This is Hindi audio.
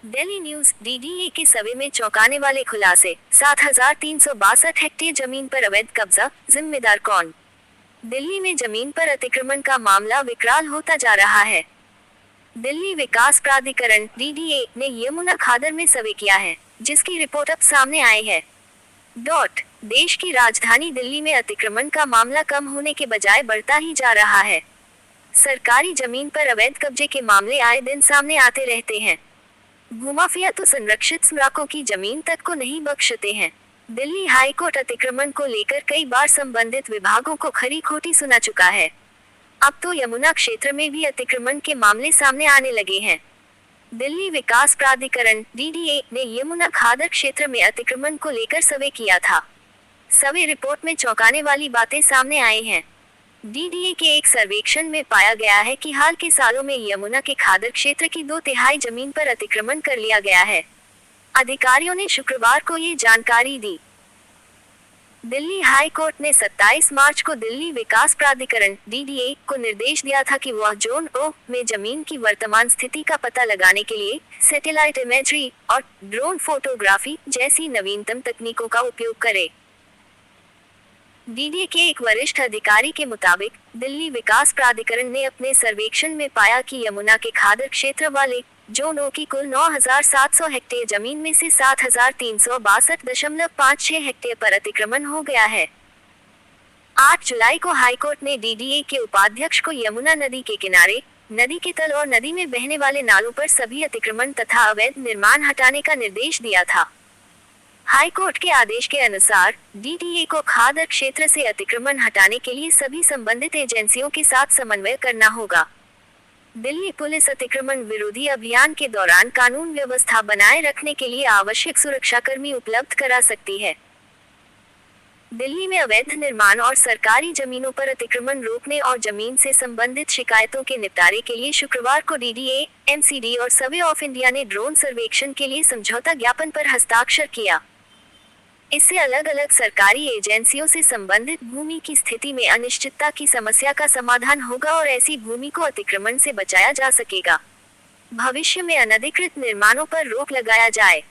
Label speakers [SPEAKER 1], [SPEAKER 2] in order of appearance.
[SPEAKER 1] दिल्ली न्यूज डीडीए के सर्वे में चौंकाने वाले खुलासे। 7,362 हेक्टेयर जमीन पर अवैध कब्जा, जिम्मेदार कौन? दिल्ली में जमीन पर अतिक्रमण का मामला विकराल होता जा रहा है। दिल्ली विकास प्राधिकरण डीडीए ने यमुना खादर में सर्वे किया है, जिसकी रिपोर्ट अब सामने आई है। देश की राजधानी दिल्ली में अतिक्रमण का मामला कम होने के बजाय बढ़ता ही जा रहा है। सरकारी जमीन पर अवैध कब्जे के मामले आए दिन सामने आते रहते हैं। भूमाफिया तो संरक्षित स्मारकों की जमीन तक को नहीं बख्शते हैं। दिल्ली हाईकोर्ट अतिक्रमण को लेकर कई बार संबंधित विभागों को खरी खोटी सुना चुका है। अब तो यमुना क्षेत्र में भी अतिक्रमण के मामले सामने आने लगे हैं। दिल्ली विकास प्राधिकरण डीडीए ने यमुना खादर क्षेत्र में अतिक्रमण को लेकर सर्वे किया था। सर्वे रिपोर्ट में चौंकाने वाली बातें सामने आई हैं। डीडीए के एक सर्वेक्षण में पाया गया है कि हाल के सालों में यमुना के खादर क्षेत्र की 2/3 जमीन पर अतिक्रमण कर लिया गया है। अधिकारियों ने शुक्रवार को ये जानकारी दी। दिल्ली हाई कोर्ट ने 27 मार्च को दिल्ली विकास प्राधिकरण डीडीए को निर्देश दिया था कि वह जोन ओ में जमीन की वर्तमान स्थिति का पता लगाने के लिए सैटेलाइट इमेजरी और ड्रोन फोटोग्राफी जैसी नवीनतम तकनीकों का उपयोग करे। डीडीए के एक वरिष्ठ अधिकारी के मुताबिक दिल्ली विकास प्राधिकरण ने अपने सर्वेक्षण में पाया कि यमुना के खादर क्षेत्र वाले जोन ओ की कुल 9,700 हेक्टेयर जमीन में से 7,362.56 हेक्टेयर पर अतिक्रमण हो गया है। 8 जुलाई को हाईकोर्ट ने डीडीए के उपाध्यक्ष को यमुना नदी के किनारे, नदी के तल और नदी में बहने वाले नालों पर सभी अतिक्रमण तथा अवैध निर्माण हटाने का निर्देश दिया था। हाईकोर्ट के आदेश के अनुसार डीडीए को खादर क्षेत्र से अतिक्रमण हटाने के लिए सभी संबंधित एजेंसियों के साथ समन्वय करना होगा। दिल्ली पुलिस अतिक्रमण विरोधी अभियान के दौरान कानून व्यवस्था बनाए रखने के लिए आवश्यक सुरक्षाकर्मी उपलब्ध करा सकती है। दिल्ली में अवैध निर्माण और सरकारी जमीनों पर अतिक्रमण रोकने और जमीन से संबंधित शिकायतों के निपटारे के लिए शुक्रवार को डीडीए, एमसीडी और सर्वे ऑफ इंडिया ने ड्रोन सर्वेक्षण के लिए समझौता ज्ञापन पर हस्ताक्षर किया। इससे अलग अलग सरकारी एजेंसियों से संबंधित भूमि की स्थिति में अनिश्चितता की समस्या का समाधान होगा और ऐसी भूमि को अतिक्रमण से बचाया जा सकेगा। भविष्य में अनधिकृत निर्माणों पर रोक लगाया जाए।